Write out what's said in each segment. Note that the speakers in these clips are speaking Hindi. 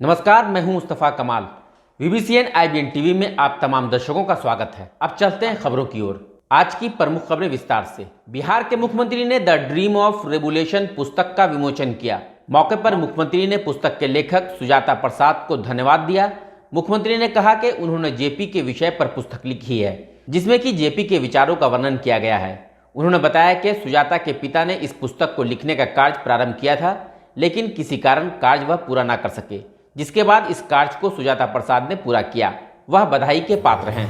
नमस्कार, मैं हूं मुस्तफ़ा कमाल। VBCN IBN टीवी में आप तमाम दर्शकों का स्वागत है। अब चलते हैं खबरों की ओर। आज की प्रमुख खबरें विस्तार से। बिहार के मुख्यमंत्री ने द ड्रीम ऑफ रेवोल्यूशन पुस्तक का विमोचन किया। मौके पर मुख्यमंत्री ने पुस्तक के लेखक सुजाता प्रसाद को धन्यवाद दिया। मुख्यमंत्री ने कहा कि उन्होंने जेपी के विषय पर पुस्तक लिखी है, जिसमें कि जेपी के विचारों का वर्णन किया गया है। उन्होंने बताया कि सुजाता के पिता ने इस पुस्तक को लिखने का कार्य प्रारंभ किया था, लेकिन किसी कारण कार्य वह पूरा न कर सके, जिसके बाद इस कार्य को सुजाता प्रसाद ने पूरा किया। वह बधाई के पात्र हैं।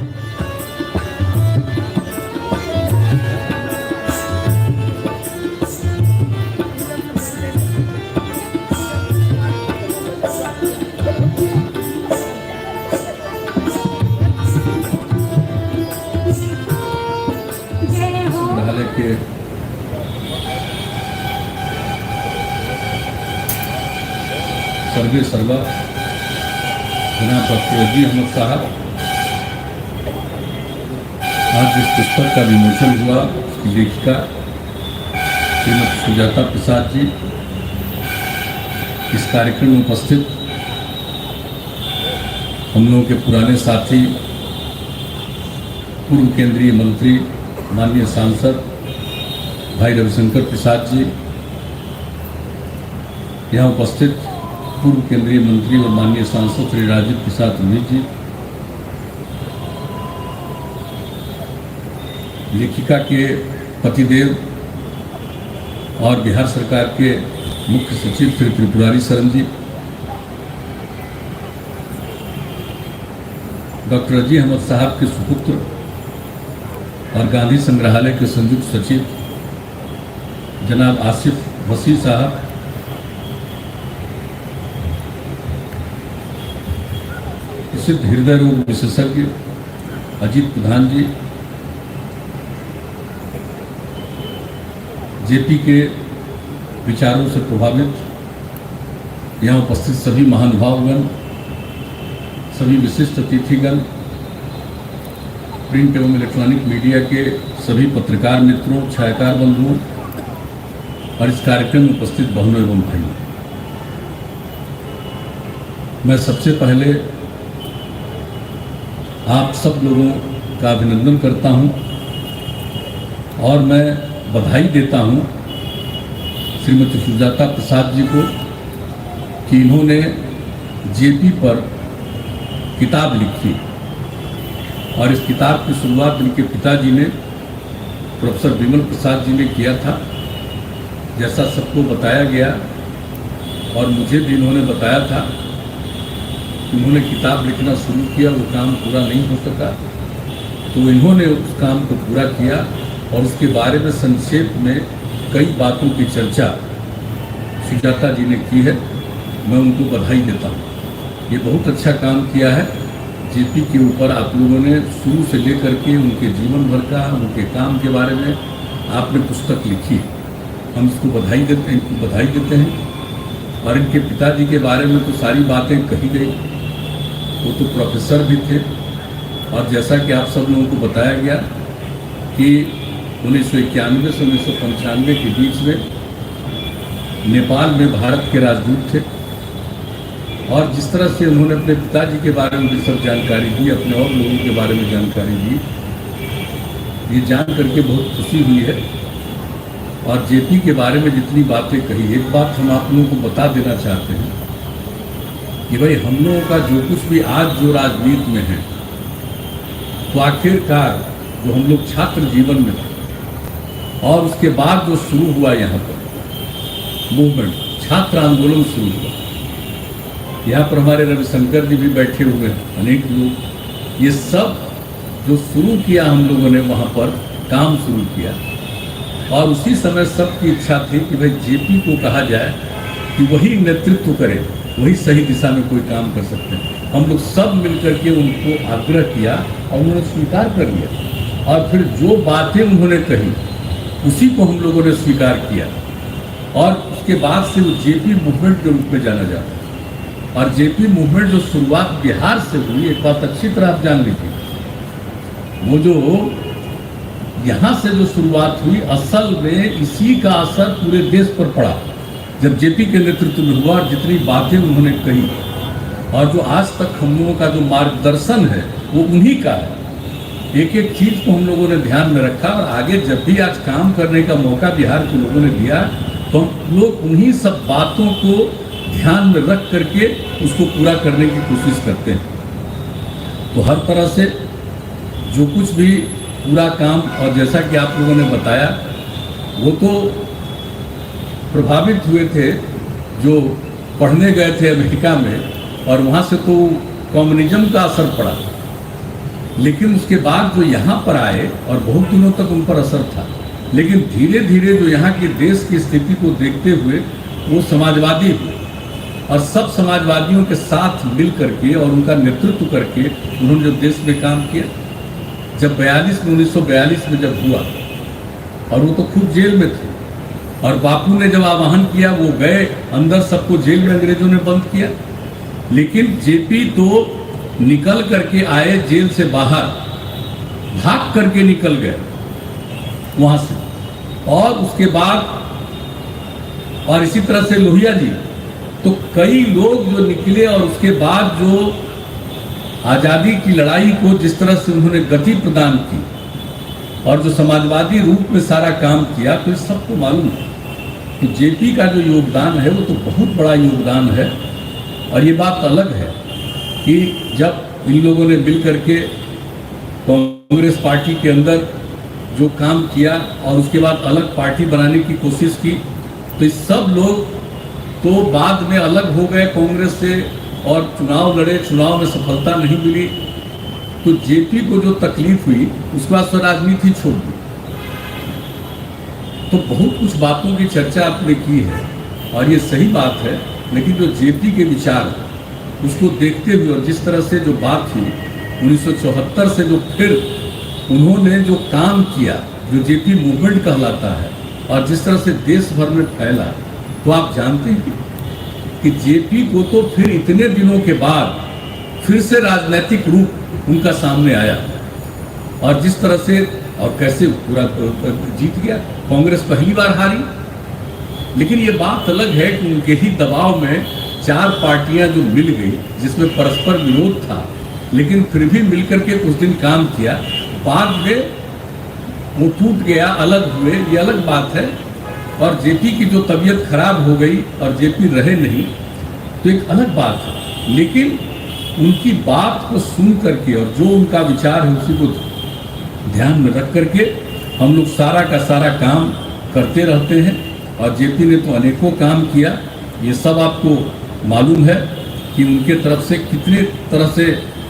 संग्रहालय के सर्वे सर्वा जनाब डॉक्टर रजी अहमद साहब, आज जिस पुस्तक का विमोचन हुआ उसकी लेखिका श्रीमती सुजाता प्रसाद जी इस कार्यक्रम में उपस्थित हम लोगों के पुराने साथी पूर्व केंद्रीय मंत्री माननीय सांसद भाई रविशंकर प्रसाद जी, यहाँ उपस्थित पूर्व केंद्रीय मंत्री और माननीय सांसद श्री राजीव प्रसाद अमित जी, लेखिका के पतिदेव और बिहार सरकार के मुख्य सचिव श्री त्रिपुरारी शरण जी, डॉक्टर रजी अहमद साहब के सुपुत्र और गांधी संग्रहालय के संयुक्त सचिव जनाब आसिफ वसी साहब, प्रसिद्ध हृदय रोग विशेषज्ञ अजीत प्रधान जी, जेपी के विचारों से प्रभावित यहाँ उपस्थित सभी महानुभावगण, सभी विशिष्ट अतिथिगण, प्रिंट एवं इलेक्ट्रॉनिक मीडिया के सभी पत्रकार मित्रों, छायाकार बंधुओं और इस कार्यक्रम में उपस्थित बहनों एवं भाइयों, मैं सबसे पहले आप सब लोगों का अभिनंदन करता हूं और मैं बधाई देता हूं श्रीमती सुजाता प्रसाद जी को कि इन्होंने जेपी पर किताब लिखी और इस किताब की शुरुआत इनके पिताजी ने प्रोफेसर विमल प्रसाद जी ने किया था, जैसा सबको बताया गया और मुझे भी इन्होंने बताया था। उन्होंने किताब लिखना शुरू किया, वो काम पूरा नहीं हो सका, तो इन्होंने उस काम को पूरा किया और उसके बारे में संक्षेप में कई बातों की चर्चा सुजाता जी ने की है। मैं उनको बधाई देता हूँ। ये बहुत अच्छा काम किया है। जेपी के ऊपर आप लोगों ने शुरू से लेकर के उनके जीवन भर का, उनके काम के बारे में आपने पुस्तक लिखी। हम इसको बधाई देते हैं। और इनके पिताजी के बारे में तो सारी बातें कही गई। वो तो प्रोफेसर भी थे और जैसा कि आप सब लोगों को बताया गया कि 1991 से 1995 के बीच में नेपाल में भारत के राजदूत थे और जिस तरह से उन्होंने अपने पिताजी के बारे में भी सब जानकारी दी, अपने और लोगों के बारे में जानकारी दी, ये जान करके बहुत खुशी हुई है। और जेपी के बारे में जितनी बातें कही, एक बात हम आप लोगों को बता देना चाहते हैं कि भाई हम लोगों का जो कुछ भी आज जो राजनीति में है, तो आखिरकार जो हम लोग छात्र जीवन में थे और उसके बाद जो शुरू हुआ यहाँ पर मूवमेंट, छात्र आंदोलन शुरू हुआ, यहाँ पर हमारे रविशंकर जी भी बैठे हुए हैं, अनेक लोग, ये सब जो शुरू किया हम लोगों ने वहाँ पर काम शुरू किया और उसी समय सबकी इच्छा थी कि भाई जेपी को कहा जाए कि वही नेतृत्व करे, वही सही दिशा में कोई काम कर सकते हैं। हम लोग सब मिलकर के उनको आग्रह किया और उन्होंने स्वीकार कर लिया और फिर जो बातें उन्होंने कही उसी को हम लोगों ने स्वीकार किया और उसके बाद से वो जेपी मूवमेंट के रूप में जाना जाता है। और जेपी मूवमेंट जो शुरुआत बिहार से हुई, एक बात अच्छी तरह आप जान लीजिए, वो जो यहाँ से जो शुरुआत हुई, असल में इसी का असर पूरे देश पर पड़ा जब जेपी के नेतृत्व में हुआ और जितनी बातें उन्होंने कही और जो आज तक हम लोगों का जो मार्गदर्शन है वो उन्हीं का है। एक एक चीज को हम लोगों ने ध्यान में रखा और आगे जब भी आज काम करने का मौका बिहार के लोगों ने दिया तो हम लोग उन्हीं सब बातों को ध्यान में रख करके उसको पूरा करने की कोशिश करते हैं। तो हर तरह से जो कुछ भी पूरा काम, और जैसा कि आप लोगों ने बताया, वो तो प्रभावित हुए थे जो पढ़ने गए थे अमेरिका में और वहाँ से तो कम्युनिज्म का असर पड़ा, लेकिन उसके बाद जो यहाँ पर आए और बहुत दिनों तक उन पर असर था, लेकिन धीरे धीरे जो यहाँ के देश की स्थिति को देखते हुए वो समाजवादी हुए और सब समाजवादियों के साथ मिल करके और उनका नेतृत्व करके उन्होंने जो देश में काम किया। जब 1942 में जब हुआ और वो तो खुद जेल में थे और बापू ने जब आह्वान किया वो गए अंदर, सबको जेल में अंग्रेजों ने बंद किया, लेकिन जेपी तो निकल करके आए जेल से बाहर, भाग करके निकल गए वहां से। और उसके बाद और इसी तरह से लोहिया जी, तो कई लोग जो निकले और उसके बाद जो आज़ादी की लड़ाई को जिस तरह से उन्होंने गति प्रदान की और जो समाजवादी रूप में सारा काम किया, तो इस सबको मालूम है कि जेपी का जो योगदान है वो तो बहुत बड़ा योगदान है। और ये बात अलग है कि जब इन लोगों ने मिल करके कांग्रेस पार्टी के अंदर जो काम किया और उसके बाद अलग पार्टी बनाने की कोशिश की, तो इस सब लोग तो बाद में अलग हो गए कांग्रेस से और चुनाव लड़े, चुनाव में सफलता नहीं मिली, तो जेपी को जो तकलीफ हुई उसके बाद से राजनीति छोड़ दी। तो बहुत कुछ बातों की चर्चा आपने की है और ये सही बात है, लेकिन जो जेपी के विचार उसको देखते हुए और जिस तरह से जो बात थी 1974 से जो फिर उन्होंने जो काम किया, जो जेपी मूवमेंट कहलाता है और जिस तरह से देश भर में फैला, तो आप जानते हैं कि जेपी को तो फिर इतने दिनों के बाद फिर से राजनीतिक रूप उनका सामने आया और जिस तरह से और कैसे पूरा जीत गया। कांग्रेस पहली बार हारी, लेकिन ये बात अलग है कि उनके ही दबाव में 4 पार्टियां जो मिल गई जिसमें परस्पर विरोध था, लेकिन फिर भी मिलकर के कुछ दिन काम किया, बाद में वो टूट गया, अलग हुए, ये अलग बात है। और जेपी की जो तबीयत खराब हो गई और जेपी रहे नहीं, तो एक अलग बात है, लेकिन उनकी बात को सुन करके और जो उनका विचार है उसी को ध्यान में रख करके हम लोग सारा का सारा काम करते रहते हैं। और जेपी ने तो अनेकों काम किया, ये सब आपको मालूम है कि उनके तरफ से कितने तरह से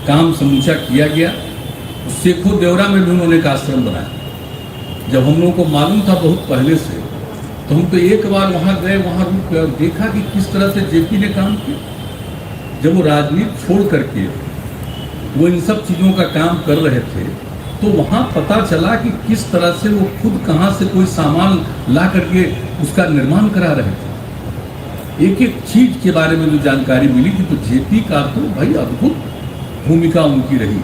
काम समूचा किया गया। शेखो देवरा में भी उन्होंने एक आश्रम बनाया। जब हम लोगों को मालूम था बहुत पहले से, तो हम तो एक बार वहाँ गए, वहाँ रुक गए और देखा कि किस तरह से जेपी ने काम किया। जब वो राजनीति छोड़ करके वो इन सब चीज़ों का काम कर रहे थे, तो वहाँ पता चला कि किस तरह से वो खुद कहाँ से कोई सामान ला करके उसका निर्माण करा रहे थे। एक एक चीज के बारे में जो जानकारी मिली थी, तो जेपी का तो भाई अद्भुत भूमिका उनकी रही।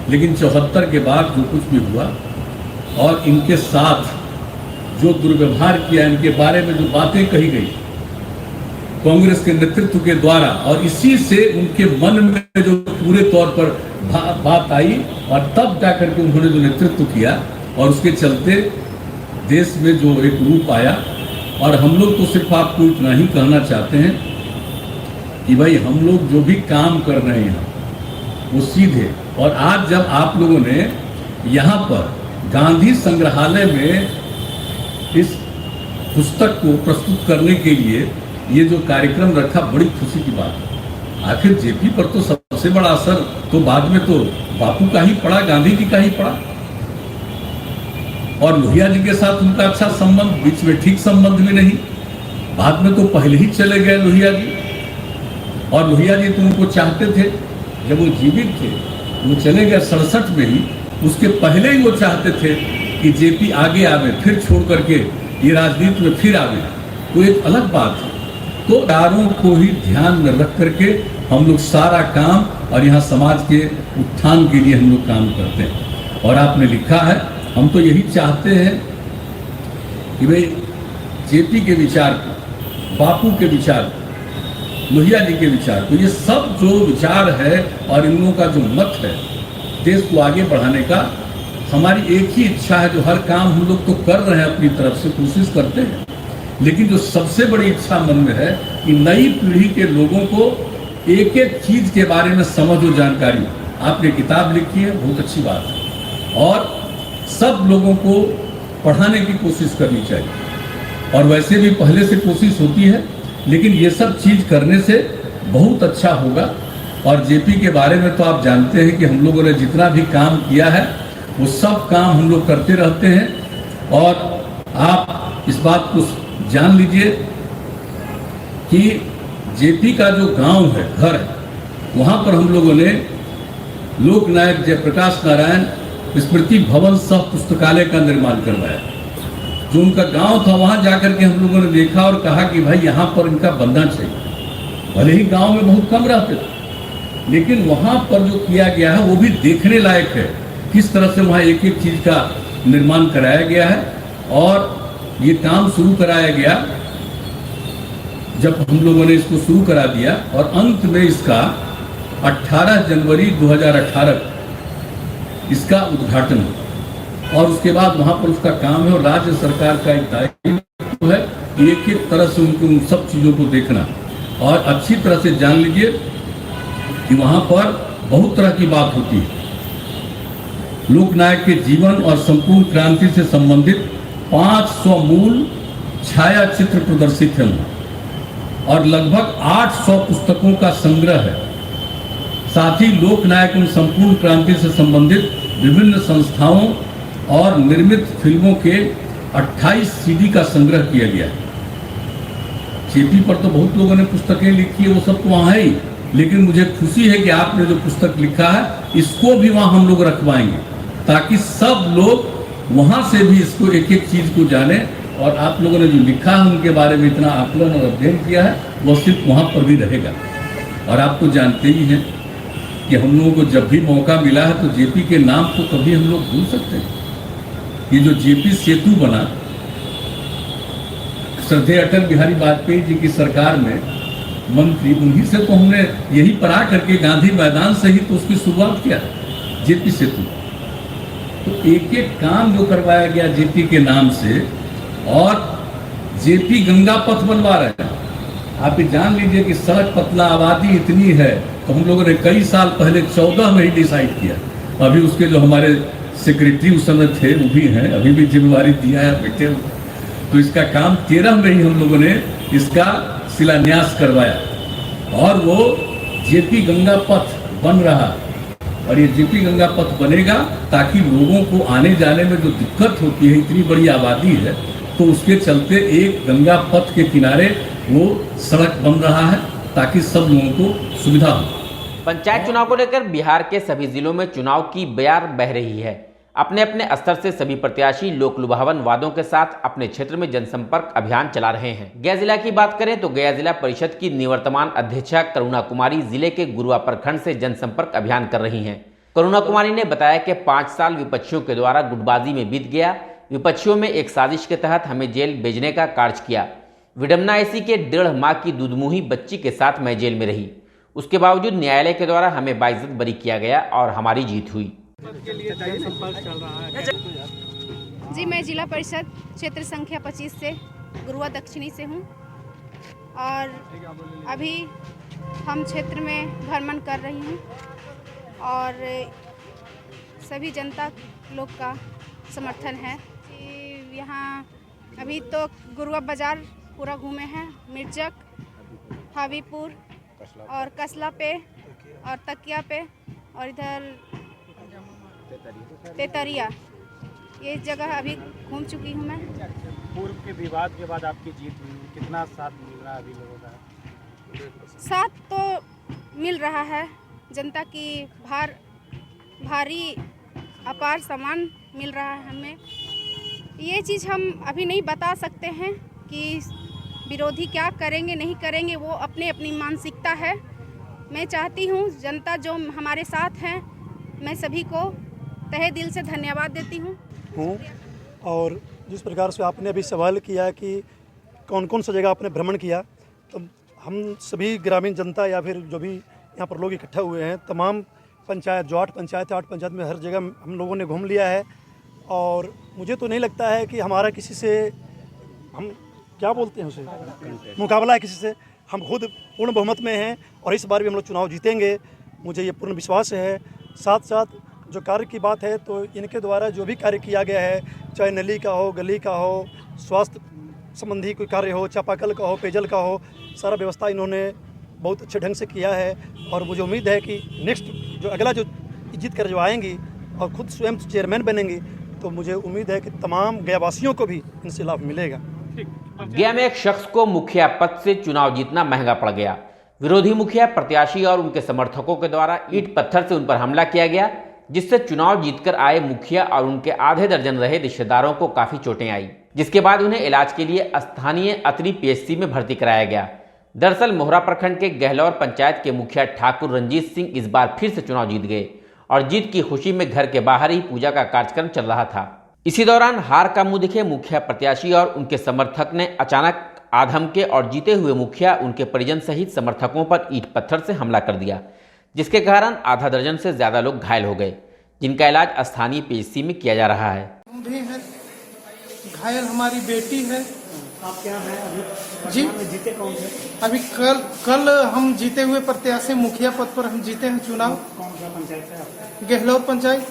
लेकिन 74 के बाद जो कुछ भी हुआ और इनके साथ जो दुर्व्यवहार किया, इनके बारे में जो बातें कही गई कांग्रेस के नेतृत्व के द्वारा, और इसी से उनके मन में जो पूरे तौर पर बात आई और तब जाकर के उन्होंने जो नेतृत्व किया और उसके चलते देश में जो एक रूप आया। और हम लोग तो सिर्फ आपको इतना ही कहना चाहते हैं कि भाई हम लोग जो भी काम कर रहे हैं वो सीधे, और आज जब आप लोगों ने यहाँ पर गांधी संग्रहालय में इस पुस्तक को प्रस्तुत करने के लिए ये जो कार्यक्रम रखा, बड़ी खुशी की बात है। आखिर जेपी पर तो सबसे बड़ा असर तो बाद में तो बापू का ही पड़ा, गांधी जी का ही पड़ा, और लोहिया जी के साथ उनका अच्छा संबंध, बीच में ठीक संबंध भी नहीं, बाद में तो पहले ही चले गए लोहिया जी। और लोहिया जी तो उनको चाहते थे, जब वो जीवित थे वो चले गए 67 में ही, उसके पहले ही वो चाहते थे कि जेपी आगे आवे, फिर छोड़ करके ये राजनीति में फिर आवे, तो एक अलग बात है। तो दारों को ही ध्यान में रख करके हम लोग सारा काम और यहाँ समाज के उत्थान के लिए हम लोग काम करते हैं। और आपने लिखा है, हम तो यही चाहते हैं कि भाई जेपी के विचार को, बापू के विचार को लोहिया जी के विचार को, ये सब जो विचार है और इन लोगों का जो मत है देश को आगे बढ़ाने का, हमारी एक ही इच्छा है, जो हर काम हम लोग तो कर रहे हैं अपनी तरफ से, कोशिश करते हैं, लेकिन जो सबसे बड़ी इच्छा मन में है कि नई पीढ़ी के लोगों को एक एक चीज के बारे में समझ और जानकारी। आपने किताब लिखी है, बहुत अच्छी बात है, और सब लोगों को पढ़ाने की कोशिश करनी चाहिए, और वैसे भी पहले से कोशिश होती है, लेकिन ये सब चीज करने से बहुत अच्छा होगा। और जेपी के बारे में तो आप जानते हैं कि हम लोगों ने जितना भी काम किया है वो सब काम हम लोग करते रहते हैं। और आप इस बात को जान लीजिए कि जेपी का जो गांव है, घर है, वहाँ पर हम लोगों ने लोकनायक जयप्रकाश नारायण स्मृति भवन सह पुस्तकालय का निर्माण करवाया। जो उनका गांव था, वहाँ जाकर के हम लोगों ने देखा और कहा कि भाई यहाँ पर इनका बनना चाहिए। भले ही गांव में बहुत कम रहते थे, लेकिन वहाँ पर जो किया गया है वो भी देखने लायक है, किस तरह से वहाँ एक एक चीज का निर्माण कराया गया है। और ये काम शुरू कराया गया, जब हम लोगों ने इसको शुरू करा दिया, और अंत में इसका 18 जनवरी 2018 इसका उद्घाटन हो, और उसके बाद वहाँ पर उसका काम है। और राज्य सरकार का एक दायित्व है कि एक एक तरह से उनको उन सब चीज़ों को देखना। और अच्छी तरह से जान लीजिए कि वहाँ पर बहुत तरह की बात होती है। लोकनायक के जीवन और संपूर्ण क्रांति से संबंधित 500 मूल छाया चित्र प्रदर्शित हैं, और लगभग 800 पुस्तकों का संग्रह है। साथ ही लोकनायक एवं संपूर्ण क्रांति से संबंधित विभिन्न संस्थाओं और निर्मित फिल्मों के 28 सीडी का संग्रह किया गया है। जेपी पर तो बहुत लोगों ने पुस्तकें लिखी है, वो सब तो वहाँ है ही, लेकिन मुझे खुशी है कि आपने जो पुस्तक लिखा है इसको भी वहाँ हम लोग रखवाएंगे, ताकि सब लोग वहाँ से भी इसको एक एक चीज को जाने। और आप लोगों ने जो लिखा है उनके बारे में इतना आकलन और अध्ययन किया है, वो सिर्फ वहाँ पर भी रहेगा। और आप तो जानते ही हैं कि हम लोगों को जब भी मौका मिला है तो जेपी के नाम को कभी हम लोग भूल सकते हैं। ये जो जेपी सेतु बना, श्रद्धेय अटल बिहारी वाजपेयी जी की सरकार में मंत्री, उन्हीं से तो हमने यही पर आ करके गांधी मैदान से ही तो उसकी शुरुआत किया, जेपी सेतु। तो एक एक काम जो करवाया गया जेपी के नाम से, और जेपी गंगा पथ बनवा रहे हैं। आप ये जान लीजिए कि सड़क पतला, आबादी इतनी है, तो हम लोगों ने कई साल पहले 14 में ही डिसाइड किया। अभी उसके जो हमारे सेक्रेटरी उस समय थे वो भी हैं, अभी भी जिम्मेवारी दिया है बैठे। तो इसका काम 13 में ही हम लोगों ने इसका शिलान्यास करवाया, और वो जेपी गंगा पथ बन रहा। और ये जेपी गंगा पथ बनेगा ताकि लोगों को आने जाने में जो दिक्कत होती है, इतनी बड़ी आबादी है, तो उसके चलते एक गंगा पथ के किनारे वो सड़क बन रहा है ताकि सब लोगों को सुविधा हो। पंचायत चुनाव को लेकर बिहार के सभी जिलों में चुनाव की बयार बह रही है। अपने अपने स्तर से सभी प्रत्याशी लोक लुभावन वादों के साथ अपने क्षेत्र में जनसंपर्क अभियान चला रहे हैं। गया जिला की बात करें तो गया जिला परिषद की निवर्तमान अध्यक्षा करुणा कुमारी जिले के गुरुआ प्रखंड से जनसंपर्क अभियान कर रही हैं। करुणा कुमारी ने बताया कि 5 साल विपक्षियों के द्वारा गुटबाजी में बीत गया। विपक्षियों में एक साजिश के तहत हमें जेल भेजने का कार्य किया। विडम्बना ऐसी के 1.5 माह की दूधमुही बच्ची के साथ मैं जेल में रही। उसके बावजूद न्यायालय के द्वारा हमें बाइज्जत बरी किया गया और हमारी जीत हुई। जी, मैं जिला परिषद क्षेत्र संख्या 25 से गुरुआ दक्षिणी से हूँ, और अभी हम क्षेत्र में भ्रमण कर रही हूँ, और सभी जनता लोग का समर्थन है। यहाँ अभी तो गुरुआ बाजार पूरा घूमे हैं, मिर्जक, हावीपुर और कसला पे और तकिया पे, और इधर तेतरिया, ये जगह अभी घूम चुकी हूँ मैं। पूर्व के विवाद के बाद आपकी जीत हुई, कितना साथ मिल रहा है अभी लोगों का? साथ तो मिल रहा है, जनता की भारी अपार सम्मान मिल रहा है हमें। ये चीज़ हम अभी नहीं बता सकते हैं कि विरोधी क्या करेंगे नहीं करेंगे, वो अपने अपनी मानसिकता है। मैं चाहती हूँ जनता जो हमारे साथ हैं, मैं सभी को तहे दिल से धन्यवाद देती हूँ। और जिस प्रकार से आपने अभी सवाल किया कि कौन कौन सा जगह आपने भ्रमण किया, तो हम सभी ग्रामीण जनता या फिर जो भी यहाँ पर लोग इकट्ठा हुए हैं, तमाम पंचायत, जो 8 पंचायत है, 8 पंचायत में हर जगह हम लोगों ने घूम लिया है। और मुझे तो नहीं लगता है कि हमारा किसी से, हम क्या बोलते हैं उसे, मुकाबला है किसी से। हम खुद पूर्ण बहुमत में हैं और इस बार भी हम लोग चुनाव जीतेंगे, मुझे ये पूर्ण विश्वास है। साथ साथ जो कार्य की बात है, तो इनके द्वारा जो भी कार्य किया गया है, चाहे नली का हो, गली का हो, स्वास्थ्य संबंधी कोई कार्य हो, चापाकल का हो, पेयजल का हो, सारा व्यवस्था इन्होंने बहुत अच्छे ढंग से किया है। और मुझे उम्मीद है कि नेक्स्ट जो अगला जो जीत कर जो आएंगी और खुद स्वयं चेयरमैन बनेंगी, तो मुझे उम्मीद है कि तमाम गयावासियों को भी इनसे लाभ मिलेगा। गया में एक शख्स को मुखिया पद से चुनाव जीतना महंगा पड़ गया। विरोधी मुखिया प्रत्याशी और उनके समर्थकों के द्वारा ईंट पत्थर से उन पर हमला किया गया, जिससे चुनाव जीतकर आए मुखिया और उनके आधे दर्जन रहे रिश्तेदारों को काफी चोटें आई, जिसके बाद उन्हें इलाज के लिए स्थानीय अतरी पीएचसी में भर्ती कराया गया। दरअसल मोहरा प्रखंड के गहलौर पंचायत के मुखिया ठाकुर रंजीत सिंह इस बार फिर से चुनाव जीत गए और जीत की खुशी में घर के बाहर ही पूजा का कार्यक्रम चल रहा था। इसी दौरान हार का मुंह दिखे मुखिया प्रत्याशी और उनके समर्थक ने अचानक आधम के और जीते हुए मुखिया, उनके परिजन सहित समर्थकों पर ईंट पत्थर से हमला कर दिया, जिसके कारण आधा दर्जन से ज्यादा लोग घायल हो गए, जिनका इलाज स्थानीय पीएचसी में किया जा रहा है। हम भी हैं, घायल हमारी बेटी है। आप क्या है अभी जी जीते कौन से? अभी कल हम जीते हुए प्रत्याशी मुखिया पद पर हम जीते हैं चुनाव। कौन सा पंचायत है आपका? गहलौर पंचायत।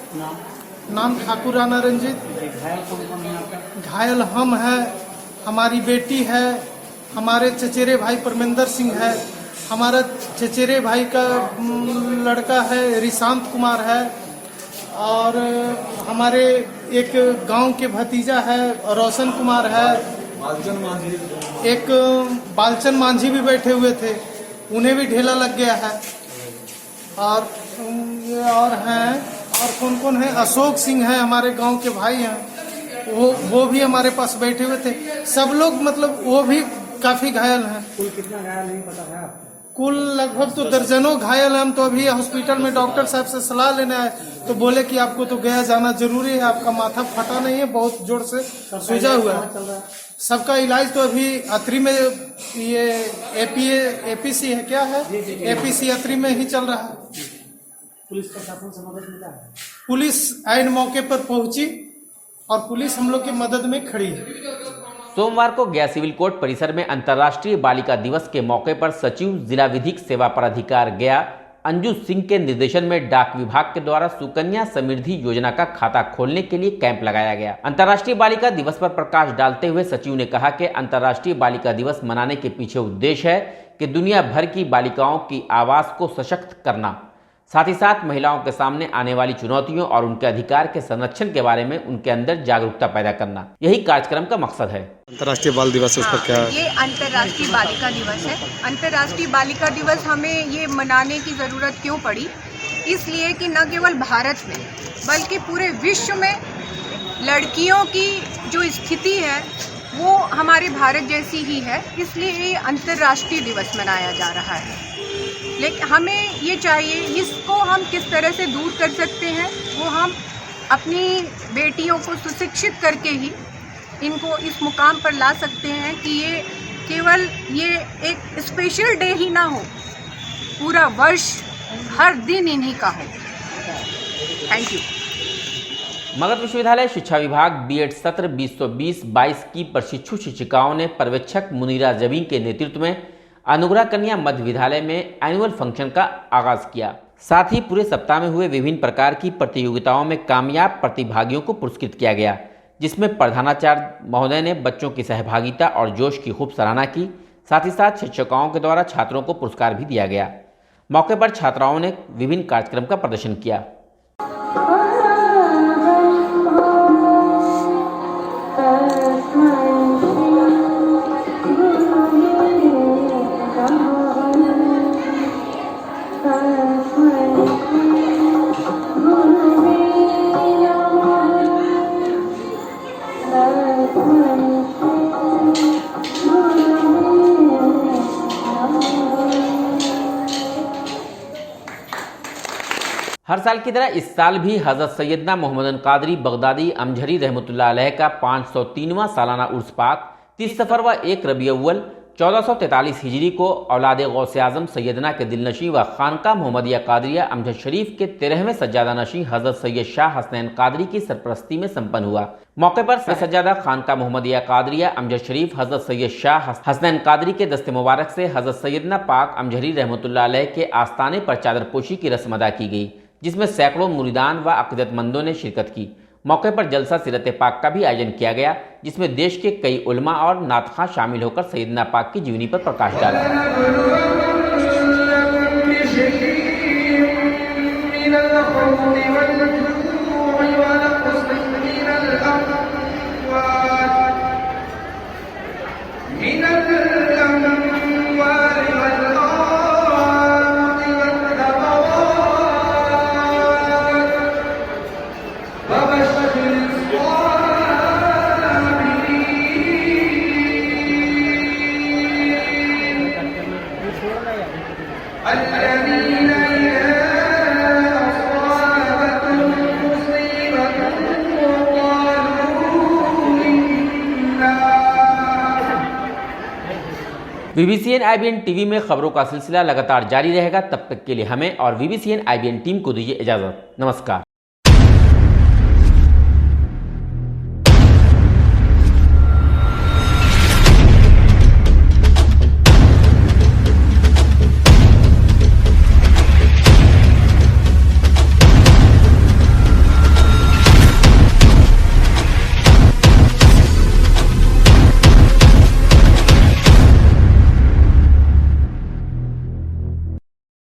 नाम ठाकुर राणा रंजीत। घायल कौन है आपका? घायल हम है, हमारी बेटी है, हमारे चचेरे भाई परमेंद्र सिंह है, हमारा चचेरे भाई का लड़का है रिशांत कुमार है, और हमारे एक गांव के भतीजा है रोशन कुमार है, एक बालचन मांझी भी बैठे हुए थे, उन्हें भी ढेला लग गया है। और हैं, और कौन कौन है, अशोक सिंह है, हमारे गांव के भाई हैं, वो भी हमारे पास बैठे हुए थे। सब लोग मतलब वो भी काफी घायल हैं। कुल कितना घायल नहीं पता है आपको? कुल लगभग तो दर्जनों घायल हैं। हम तो अभी हॉस्पिटल में डॉक्टर साहब से सलाह लेने आए, तो बोले कि आपको तो गया जाना जरूरी है, आपका माथा फटा नहीं है, बहुत जोर से सूजा हुआ है। सबका इलाज तो अभी अतरी में, ये एपीसी है, क्या है, एपीसी अतरी में ही चल रहा है। पुलिस प्रशासन से मदद मिला है? पुलिस ऐन मौके पर पहुंची और पुलिस हम लोग की मदद में खड़ी है। सोमवार को गया सिविल कोर्ट परिसर में अंतर्राष्ट्रीय बालिका दिवस के मौके पर सचिव जिला विधिक सेवा प्राधिकार गया अंजू सिंह के निर्देशन में डाक विभाग के द्वारा सुकन्या समृद्धि योजना का खाता खोलने के लिए कैंप लगाया गया। अंतर्राष्ट्रीय बालिका दिवस पर प्रकाश डालते हुए सचिव ने कहा कि अंतर्राष्ट्रीय बालिका दिवस मनाने के पीछे उद्देश्य है कि दुनिया भर की बालिकाओं की आवाज को सशक्त करना, साथ ही साथ महिलाओं के सामने आने वाली चुनौतियों और उनके अधिकार के संरक्षण के बारे में उनके अंदर जागरूकता पैदा करना, यही कार्यक्रम का मकसद है। अंतर्राष्ट्रीय बाल दिवस उस पर क्या है? ये अंतर्राष्ट्रीय बालिका दिवस है। अंतर्राष्ट्रीय बालिका दिवस हमें ये मनाने की ज़रूरत क्यों पड़ी? इसलिए कि न केवल भारत में बल्कि पूरे विश्व में लड़कियों की जो स्थिति है वो हमारे भारत जैसी ही है, इसलिए ये अंतर्राष्ट्रीय दिवस मनाया जा रहा है। लेकिन हमें ये चाहिए, इसको हम किस तरह से दूर कर सकते हैं, वो हम अपनी बेटियों को सुशिक्षित करके ही इनको इस मुकाम पर ला सकते हैं कि ये केवल ये एक स्पेशल डे ही ना हो, पूरा वर्ष हर दिन इन्हीं का हो। Thank you. मगध विश्वविद्यालय शिक्षा विभाग बीएड सत्र 2020-22 की प्रशिक्षु शिक्षिकाओं ने पर्यवेक्षक मुनीरा जबीन के नेतृत्व में अनुग्रह कन्या मध्य विद्यालय में एनुअल फंक्शन का आगाज किया। साथ ही पूरे सप्ताह में हुए विभिन्न प्रकार की प्रतियोगिताओं में कामयाब प्रतिभागियों को पुरस्कृत किया गया, जिसमें प्रधानाचार्य महोदय ने बच्चों की सहभागिता और जोश की खूब सराहना की। साथ ही साथ शिक्षकों के द्वारा छात्रों को पुरस्कार भी दिया गया। मौके पर छात्राओं ने विभिन्न कार्यक्रम का प्रदर्शन किया। हर साल की तरह इस साल भी हज़रत सैयदना मोहम्मद कादरी बगदादी अमझरी रहमतुल्लाह अलैह का 503वां सालाना उर्स पाक 30 सफ़र व 1 रबी अव्वल 1443 हिजरी को औलाद गौसे आजम सैयदना के दिलनशी व खानका मोहम्मदिया कादरिया अमजद शरीफ के 13वें सज्जादा नशी हजरत सैयद शाह हसनैन कादरी की सरपरस्ती में संपन्न हुआ। मौके पर सज्जादा खानका मोहम्मदिया कादरिया अमजद शरीफ हजरत सैयद शाह हसनैन कादरी के दस्ते मुबारक से हजरत सैयदना पाक अमजहरी रहमतुल्लाह अलैह के आस्थाने पर चादरपोशी की रस्म अदा की गई, जिसमें सैकड़ों मुरीदान व अक़ीदतमंदों ने शिरकत की। मौके पर जलसा सीरत पाक का भी आयोजन किया गया, जिसमें देश के कई उलमा और नातख़्वां शामिल होकर सैयदना पाक की जीवनी पर प्रकाश डाला। VBCN IBN टीवी में खबरों का सिलसिला लगातार जारी रहेगा। तब तक के लिए हमें और VBCN IBN टीम को दीजिए इजाजत। नमस्कार।